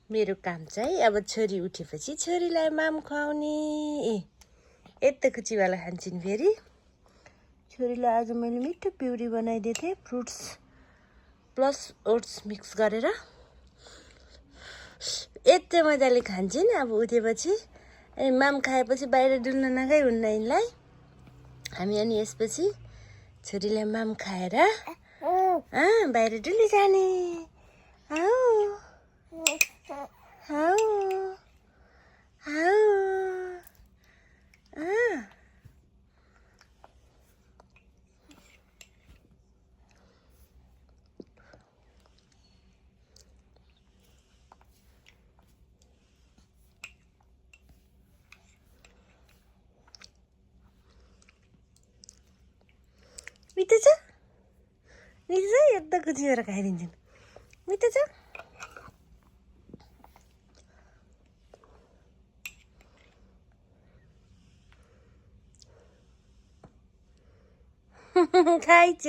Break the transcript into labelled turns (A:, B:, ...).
A: मेरो काम चाहिँ अब छोरी उठेपछि छोरीलाई माम खुवाउने। यता कुचीवाला खान्छन् फेरि। छोरीलाई आज मैले मिठो प्युरी बनाइदिएको थिएँ, फ्रुट्स प्लस ओट्स मिक्स गरेर। यति मजाले खान्छन् अब उठेपछि। अनि माम खाएपछि बाहिर डुल्न नगई हुन्न यिनलाई। हामी अनि यसपछि छोरीलाई माम खाएर बाहिर डुली जाने। मिठो छ यता कुचीबाट खाइदिन्छन्। मिठो छ। खाइछ